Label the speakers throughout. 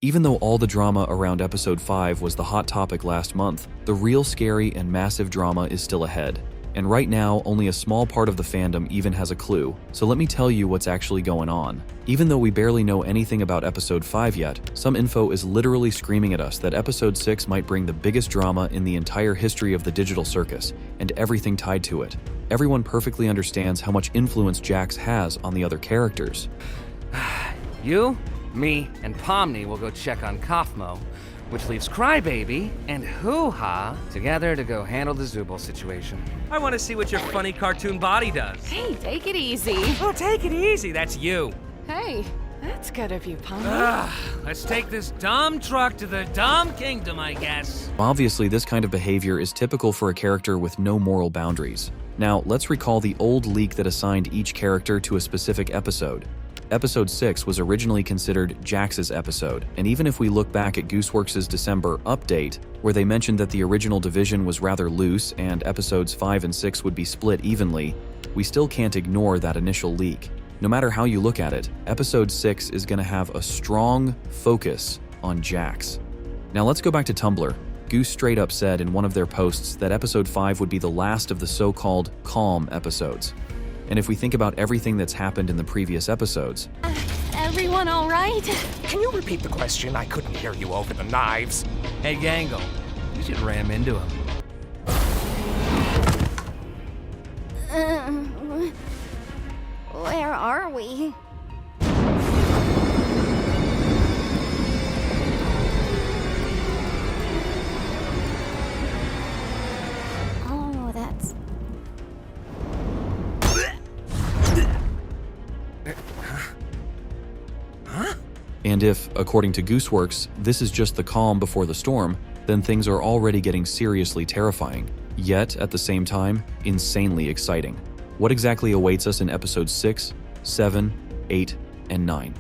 Speaker 1: Even though all the drama around episode 5 was the hot topic last month, the real scary and massive drama is still ahead. And right now, only a small part of the fandom even has a clue, so let me tell you what's actually going on. Even though we barely know anything about episode 5 yet, some info is literally screaming at us that episode 6 might bring the biggest drama in the entire history of the digital circus, and everything tied to it. Everyone perfectly understands how much influence Jax has on the other characters.
Speaker 2: You, me, and Pomni will go check on Kaufmo, which leaves Crybaby and Hoo-Ha together to go handle the Zooble situation.
Speaker 3: I want to see what your funny cartoon body does.
Speaker 4: Hey, take it easy.
Speaker 3: Oh, take it easy, that's you.
Speaker 4: Hey, that's good of you, Pomni.
Speaker 3: Let's take this dumb truck to the dumb kingdom, I guess.
Speaker 1: Obviously, this kind of behavior is typical for a character with no moral boundaries. Now, let's recall the old leak that assigned each character to a specific episode. Episode 6 was originally considered Jax's episode, and even if we look back at Gooseworks' December update, where they mentioned that the original division was rather loose and episodes 5 and 6 would be split evenly, we still can't ignore that initial leak. No matter how you look at it, episode 6 is going to have a strong focus on Jax. Now let's go back to Tumblr. Goose straight up said in one of their posts that episode 5 would be the last of the so-called calm episodes. And if we think about everything that's happened in the previous episodes...
Speaker 4: Everyone all right?
Speaker 5: Can you repeat the question? I couldn't hear you over the knives.
Speaker 2: Hey, Gangle, you should ram into him.
Speaker 4: Where are we? Oh, that's...
Speaker 1: And if, according to Gooseworx, this is just the calm before the storm, then things are already getting seriously terrifying, yet, at the same time, insanely exciting. What exactly awaits us in episodes 6, 7, 8, and 9?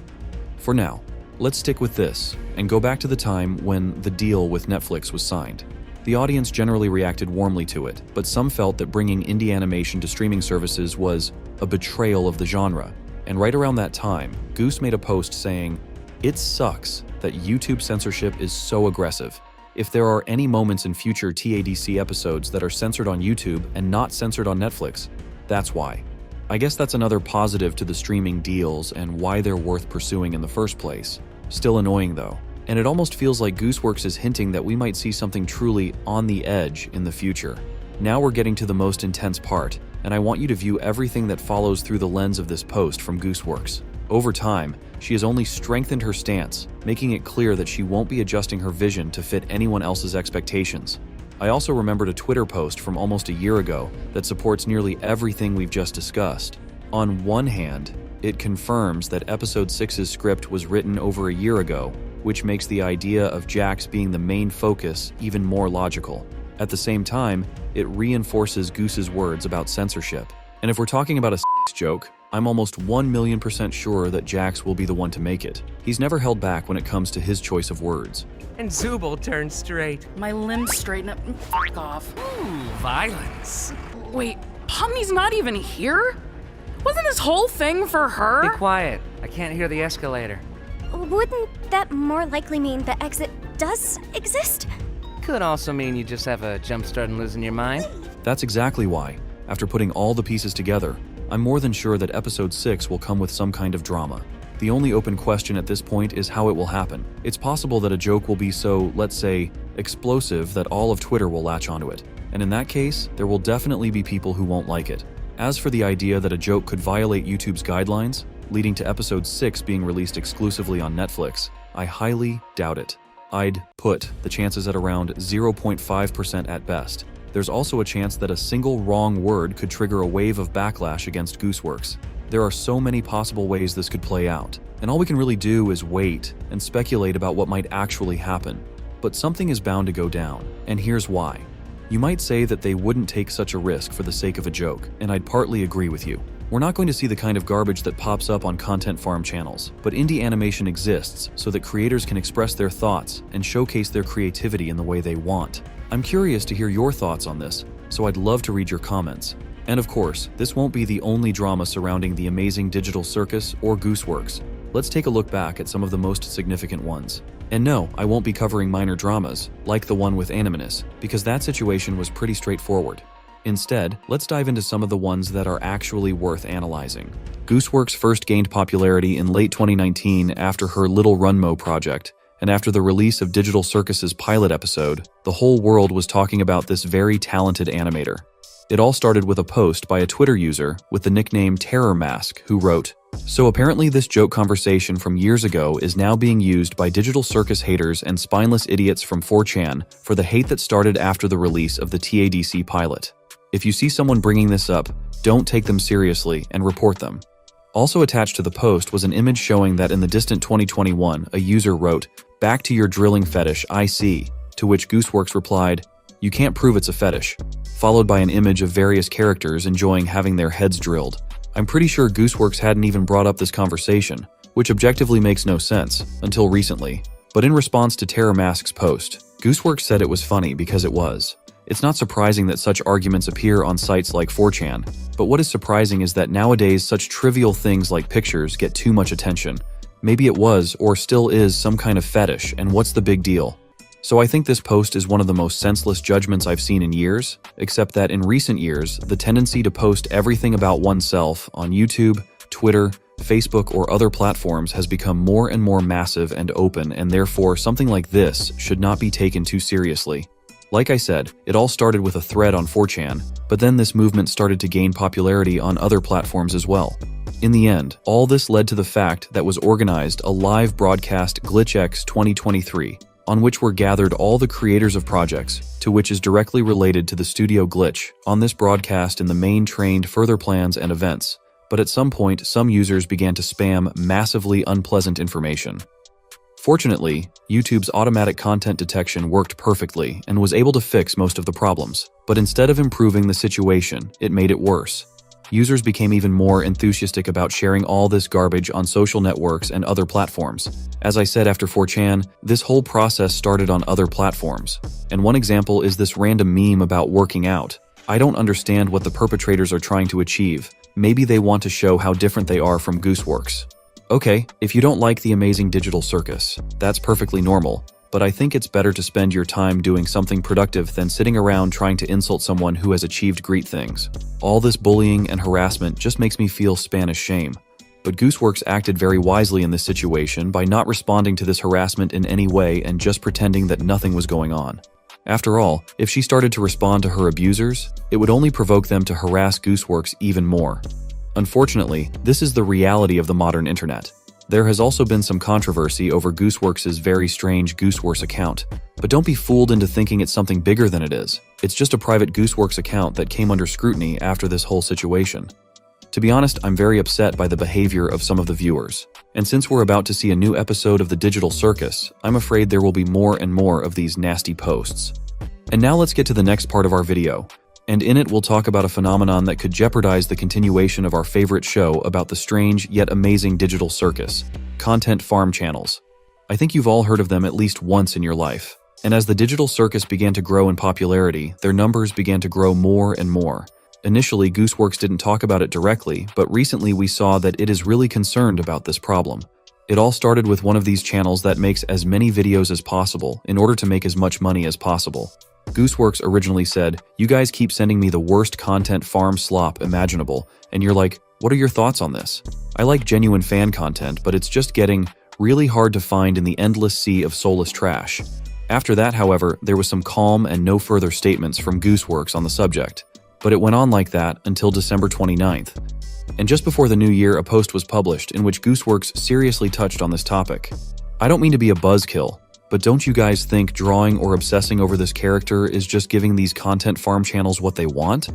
Speaker 1: For now, let's stick with this, and go back to the time when the deal with Netflix was signed. The audience generally reacted warmly to it, but some felt that bringing indie animation to streaming services was a betrayal of the genre. And right around that time, Goose made a post saying, "It sucks that YouTube censorship is so aggressive. If there are any moments in future TADC episodes that are censored on YouTube and not censored on Netflix, that's why." I guess that's another positive to the streaming deals and why they're worth pursuing in the first place. Still annoying though. And it almost feels like Gooseworx is hinting that we might see something truly on the edge in the future. Now we're getting to the most intense part, and I want you to view everything that follows through the lens of this post from Gooseworx. Over time, she has only strengthened her stance, making it clear that she won't be adjusting her vision to fit anyone else's expectations. I also remembered a Twitter post from almost a year ago that supports nearly everything we've just discussed. On one hand, it confirms that episode 6's script was written over a year ago, which makes the idea of Jax being the main focus even more logical. At the same time, it reinforces Goose's words about censorship. And if we're talking about a sex joke, I'm almost 1,000,000% sure that Jax will be the one to make it. He's never held back when it comes to his choice of words.
Speaker 3: And Zooble turned straight.
Speaker 6: My limbs straighten up and f*** off.
Speaker 3: Ooh, violence.
Speaker 6: Wait, Pomni's not even here? Wasn't this whole thing for
Speaker 2: Be
Speaker 6: her?
Speaker 2: quiet. I can't hear the escalator.
Speaker 7: Wouldn't that more likely mean the exit does exist?
Speaker 2: Could also mean you just have a jump start and losing your mind.
Speaker 1: That's exactly why, after putting all the pieces together, I'm more than sure that episode 6 will come with some kind of drama. The only open question at this point is how it will happen. It's possible that a joke will be so, let's say, explosive that all of Twitter will latch onto it. And in that case, there will definitely be people who won't like it. As for the idea that a joke could violate YouTube's guidelines, leading to episode 6 being released exclusively on Netflix, I highly doubt it. I'd put the chances at around 0.5% at best. There's also a chance that a single wrong word could trigger a wave of backlash against Gooseworx. There are so many possible ways this could play out, and all we can really do is wait and speculate about what might actually happen. But something is bound to go down, and here's why. You might say that they wouldn't take such a risk for the sake of a joke, and I'd partly agree with you. We're not going to see the kind of garbage that pops up on content farm channels, but indie animation exists so that creators can express their thoughts and showcase their creativity in the way they want. I'm curious to hear your thoughts on this, so I'd love to read your comments. And of course, this won't be the only drama surrounding the amazing digital circus or Gooseworx. let's take a look back at some of the most significant ones. And no, I won't be covering minor dramas, like the one with Animinus, because that situation was pretty straightforward. Instead, let's dive into some of the ones that are actually worth analyzing. Gooseworx first gained popularity in late 2019 after her Little Runmo project, and after the release of Digital Circus's pilot episode, the whole world was talking about this very talented animator. It all started with a post by a Twitter user with the nickname Terror Mask, who wrote, "So apparently this joke conversation from years ago is now being used by Digital Circus haters and spineless idiots from 4chan for the hate that started after the release of the TADC pilot. If you see someone bringing this up, don't take them seriously and report them." Also attached to the post was an image showing that in the distant 2021, a user wrote, "Back to your drilling fetish, I see," to which Gooseworx replied, "You can't prove it's a fetish," followed by an image of various characters enjoying having their heads drilled. I'm pretty sure Gooseworx hadn't even brought up this conversation, which objectively makes no sense, until recently. But in response to Terror Mask's post, Gooseworx said it was funny because it was. It's not surprising that such arguments appear on sites like 4chan, but what is surprising is that nowadays such trivial things like pictures get too much attention. Maybe it was, or still is, some kind of fetish, and what's the big deal? So I think this post is one of the most senseless judgments I've seen in years, except that in recent years, the tendency to post everything about oneself on YouTube, Twitter, Facebook, or other platforms has become more and more massive and open, and therefore something like this should not be taken too seriously. Like I said, it all started with a thread on 4chan, but then this movement started to gain popularity on other platforms as well. In the end, all this led to the fact that was organized a live broadcast Glitchx 2023, on which were gathered all the creators of projects, to which is directly related to the studio Glitch, on this broadcast in the main trained further plans and events. But at some point, some users began to spam massively unpleasant information. Fortunately, YouTube's automatic content detection worked perfectly and was able to fix most of the problems. But instead of improving the situation, it made it worse. Users became even more enthusiastic about sharing all this garbage on social networks and other platforms. As I said after 4chan, this whole process started on other platforms. And one example is this random meme about working out. I don't understand what the perpetrators are trying to achieve. Maybe they want to show how different they are from Gooseworx. Okay, if you don't like the amazing Digital Circus, that's perfectly normal, but I think it's better to spend your time doing something productive than sitting around trying to insult someone who has achieved great things. All this bullying and harassment just makes me feel Spanish shame. But Gooseworx acted very wisely in this situation by not responding to this harassment in any way and just pretending that nothing was going on. After all, if she started to respond to her abusers, it would only provoke them to harass Gooseworx even more. Unfortunately, this is the reality of the modern internet. There has also been some controversy over Gooseworx's very strange Gooseworx account, but don't be fooled into thinking it's something bigger than it is. It's just a private Gooseworx account that came under scrutiny after this whole situation. To be honest, I'm very upset by the behavior of some of the viewers. And since we're about to see a new episode of the Digital Circus, I'm afraid there will be more and more of these nasty posts. And now let's get to the next part of our video. And in it, we'll talk about a phenomenon that could jeopardize the continuation of our favorite show about the strange yet amazing Digital Circus, content farm channels. I think you've all heard of them at least once in your life. And as the Digital Circus began to grow in popularity, their numbers began to grow more and more. Initially, Gooseworx didn't talk about it directly, but recently we saw that it is really concerned about this problem. It all started with one of these channels that makes as many videos as possible in order to make as much money as possible. Gooseworx originally said, "You guys keep sending me the worst content farm slop imaginable," and you're like, "What are your thoughts on this? I like genuine fan content, but it's just getting really hard to find in the endless sea of soulless trash." After that, however, there was some calm and no further statements from Gooseworx on the subject. But it went on like that until December 29th. And just before the new year, a post was published in which Gooseworx seriously touched on this topic. I don't mean to be a buzzkill, but don't you guys think drawing or obsessing over this character is just giving these content farm channels what they want?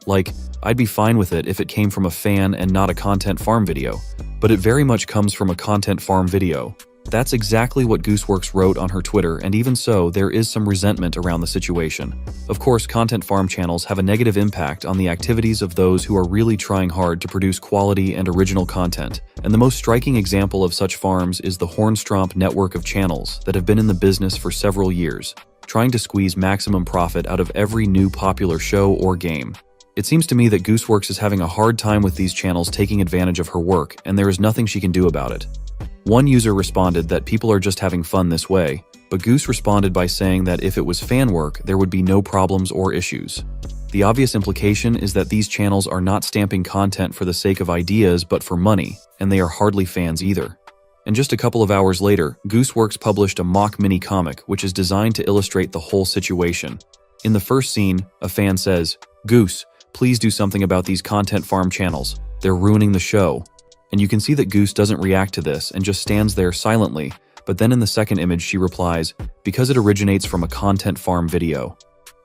Speaker 1: Like, I'd be fine with it if it came from a fan and not a content farm video, but it very much comes from a content farm video. That's exactly what Gooseworx wrote on her Twitter, and even so, there is some resentment around the situation. Of course, content farm channels have a negative impact on the activities of those who are really trying hard to produce quality and original content, and the most striking example of such farms is the Hornstromp network of channels that have been in the business for several years, trying to squeeze maximum profit out of every new popular show or game. It seems to me that Gooseworx is having a hard time with these channels taking advantage of her work, and there is nothing she can do about it. One user responded that people are just having fun this way, but Goose responded by saying that if it was fan work, there would be no problems or issues. The obvious implication is that these channels are not stamping content for the sake of ideas but for money, and they are hardly fans either. And just a couple of hours later, Gooseworx published a mock mini-comic which is designed to illustrate the whole situation. In the first scene, a fan says, "Goose, please do something about these content farm channels. They're ruining the show." And you can see that Goose doesn't react to this and just stands there silently, but then in the second image she replies, "Because it originates from a content farm video.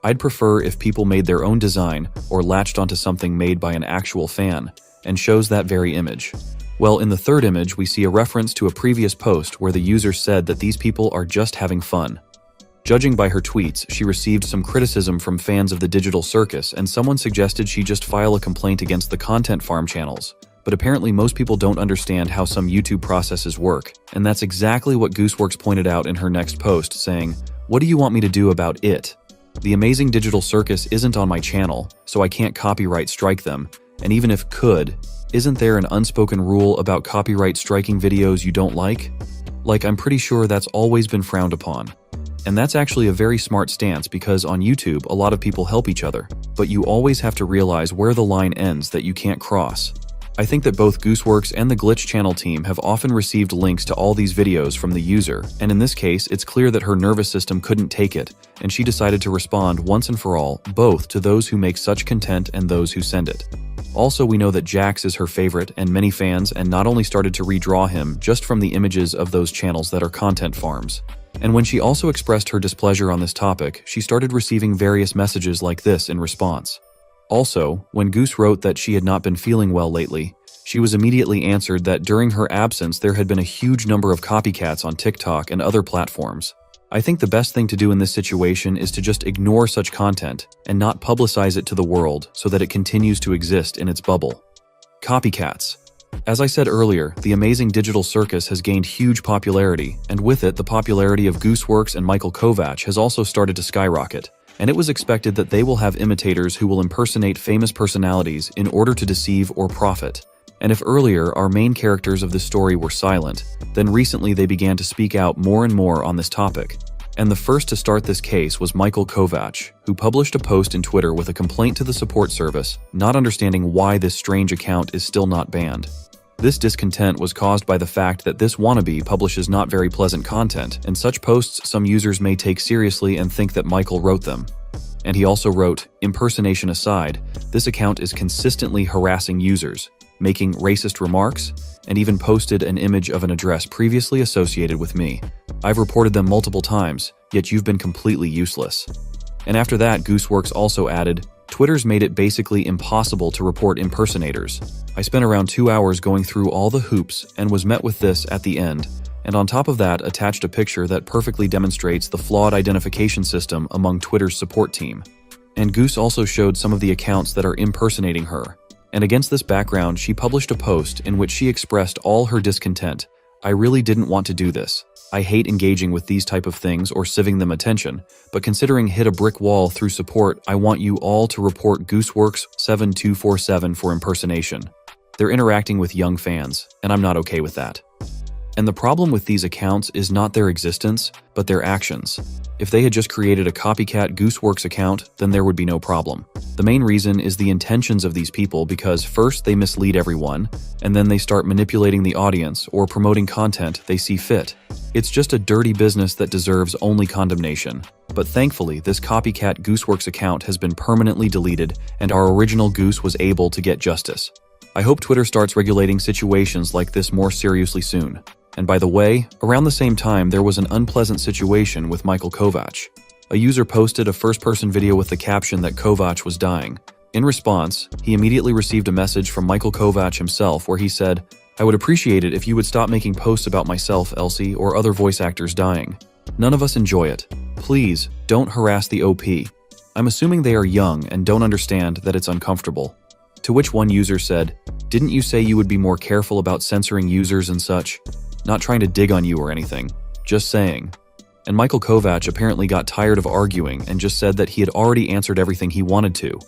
Speaker 1: I'd prefer if people made their own design or latched onto something made by an actual fan," and shows that very image. Well, in the third image, we see a reference to a previous post where the user said that these people are just having fun. Judging by her tweets, she received some criticism from fans of the digital circus, and someone suggested she just file a complaint against the content farm channels. But apparently most people don't understand how some YouTube processes work, and that's exactly what Gooseworx pointed out in her next post, saying, "What do you want me to do about it? The amazing digital circus isn't on my channel, so I can't copyright strike them, and even if could, isn't there an unspoken rule about copyright striking videos you don't like? Like, I'm pretty sure that's always been frowned upon." And that's actually a very smart stance because on YouTube, a lot of people help each other, but you always have to realize where the line ends that you can't cross. I think that both Gooseworx and the Glitch channel team have often received links to all these videos from the user, and in this case, it's clear that her nervous system couldn't take it, and she decided to respond once and for all, both to those who make such content and those who send it. Also, we know that Jax is her favorite, and many fans and not only started to redraw him just from the images of those channels that are content farms. And when she also expressed her displeasure on this topic, she started receiving various messages like this in response. Also, when Goose wrote that she had not been feeling well lately, she was immediately answered that during her absence there had been a huge number of copycats on TikTok and other platforms. I think the best thing to do in this situation is to just ignore such content and not publicize it to the world so that it continues to exist in its bubble. Copycats. As I said earlier, the amazing digital circus has gained huge popularity, and with it, the popularity of Gooseworx and Michael Kovac has also started to skyrocket. And it was expected that they will have imitators who will impersonate famous personalities in order to deceive or profit. And if earlier our main characters of this story were silent, then recently they began to speak out more and more on this topic. And the first to start this case was Michael Kovac, who published a post in Twitter with a complaint to the support service, not understanding why this strange account is still not banned. This discontent was caused by the fact that this wannabe publishes not very pleasant content, and such posts some users may take seriously and think that Michael wrote them. And he also wrote, "Impersonation aside, this account is consistently harassing users, making racist remarks, and even posted an image of an address previously associated with me. I've reported them multiple times, yet you've been completely useless." And after that, Gooseworx also added, "Twitter's made it basically impossible to report impersonators. I spent around 2 hours going through all the hoops and was met with this at the end, and on top of that attached a picture that perfectly demonstrates the flawed identification system among Twitter's support team." And Goose also showed some of the accounts that are impersonating her. And against this background, she published a post in which she expressed all her discontent. "I really didn't want to do this. I hate engaging with these type of things or sieving them attention, but considering hit a brick wall through support, I want you all to report Gooseworx 7247 for impersonation. They're interacting with young fans, and I'm not okay with that." And the problem with these accounts is not their existence, but their actions. If they had just created a copycat Gooseworx account, then there would be no problem. The main reason is the intentions of these people because first they mislead everyone, and then they start manipulating the audience or promoting content they see fit. It's just a dirty business that deserves only condemnation. But thankfully, this copycat Gooseworx account has been permanently deleted, and our original Goose was able to get justice. I hope Twitter starts regulating situations like this more seriously soon. And by the way, around the same time, there was an unpleasant situation with Michael Kovac. A user posted a first-person video with the caption that Kovac was dying. In response, he immediately received a message from Michael Kovac himself where he said, "I would appreciate it if you would stop making posts about myself, Elsie, or other voice actors dying. None of us enjoy it. Please, don't harass the OP. I'm assuming they are young and don't understand that it's uncomfortable." To which one user said, "Didn't you say you would be more careful about censoring users and such? Not trying to dig on you or anything. Just saying." And Michael Kovac apparently got tired of arguing and just said that he had already answered everything he wanted to.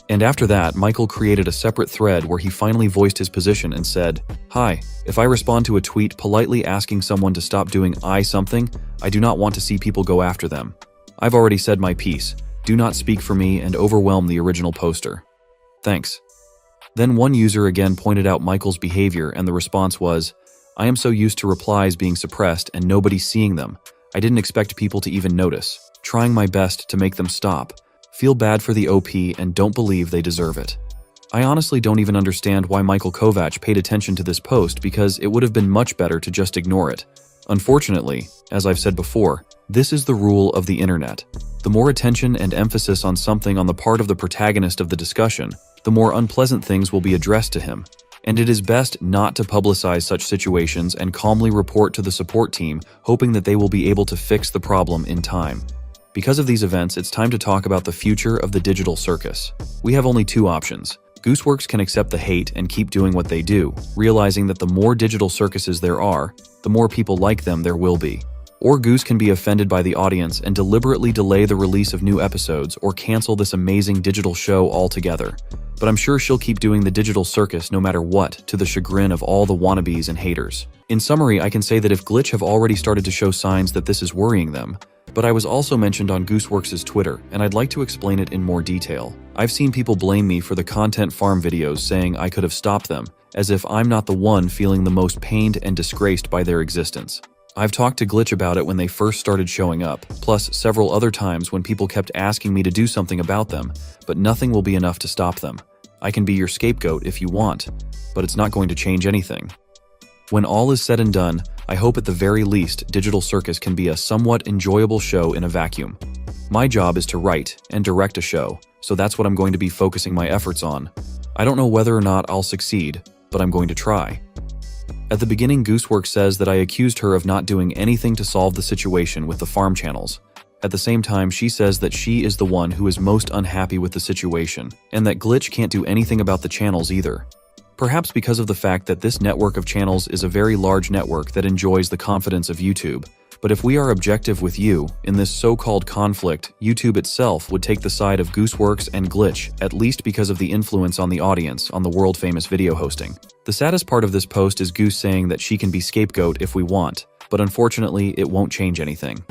Speaker 1: And after that, Michael created a separate thread where he finally voiced his position and said, "Hi, if I respond to a tweet politely asking someone to stop doing something, I do not want to see people go after them. I've already said my piece. Do not speak for me and overwhelm the original poster. Thanks." Then one user again pointed out Michael's behavior, and the response was, "I am so used to replies being suppressed and nobody seeing them. I didn't expect people to even notice. Trying my best to make them stop. Feel bad for the OP and don't believe they deserve it." I honestly don't even understand why Michael Kovac paid attention to this post, because it would have been much better to just ignore it. Unfortunately, as I've said before, this is the rule of the internet. The more attention and emphasis on something on the part of the protagonist of the discussion, the more unpleasant things will be addressed to him. And it is best not to publicize such situations and calmly report to the support team, hoping that they will be able to fix the problem in time. Because of these events, it's time to talk about the future of the digital circus. We have only two options. Gooseworx can accept the hate and keep doing what they do, realizing that the more digital circuses there are, the more people like them there will be. Or Goose can be offended by the audience and deliberately delay the release of new episodes or cancel this amazing digital show altogether. But I'm sure she'll keep doing the digital circus no matter what, to the chagrin of all the wannabes and haters. In summary, I can say that if Glitch have already started to show signs that this is worrying them, but I was also mentioned on Gooseworx's Twitter, and I'd like to explain it in more detail. I've seen people blame me for the content farm videos, saying I could have stopped them, as if I'm not the one feeling the most pained and disgraced by their existence. I've talked to Glitch about it when they first started showing up, plus several other times when people kept asking me to do something about them, but nothing will be enough to stop them. I can be your scapegoat if you want, but it's not going to change anything. When all is said and done, I hope at the very least Digital Circus can be a somewhat enjoyable show in a vacuum. My job is to write and direct a show, so that's what I'm going to be focusing my efforts on. I don't know whether or not I'll succeed, but I'm going to try. At the beginning, Gooseworx says that I accused her of not doing anything to solve the situation with the farm channels. At the same time, she says that she is the one who is most unhappy with the situation, and that Glitch can't do anything about the channels either. Perhaps because of the fact that this network of channels is a very large network that enjoys the confidence of YouTube. But if we are objective with you, in this so-called conflict, YouTube itself would take the side of Gooseworx and Glitch, at least because of the influence on the audience on the world-famous video hosting. The saddest part of this post is Goose saying that she can be scapegoat if we want, but unfortunately it won't change anything.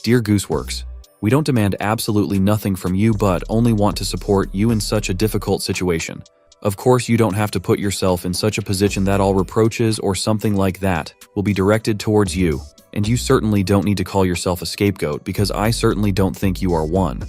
Speaker 1: Dear Gooseworx, we don't demand absolutely nothing from you but only want to support you in such a difficult situation. Of course, you don't have to put yourself in such a position that all reproaches or something like that will be directed towards you. And you certainly don't need to call yourself a scapegoat, because I certainly don't think you are one.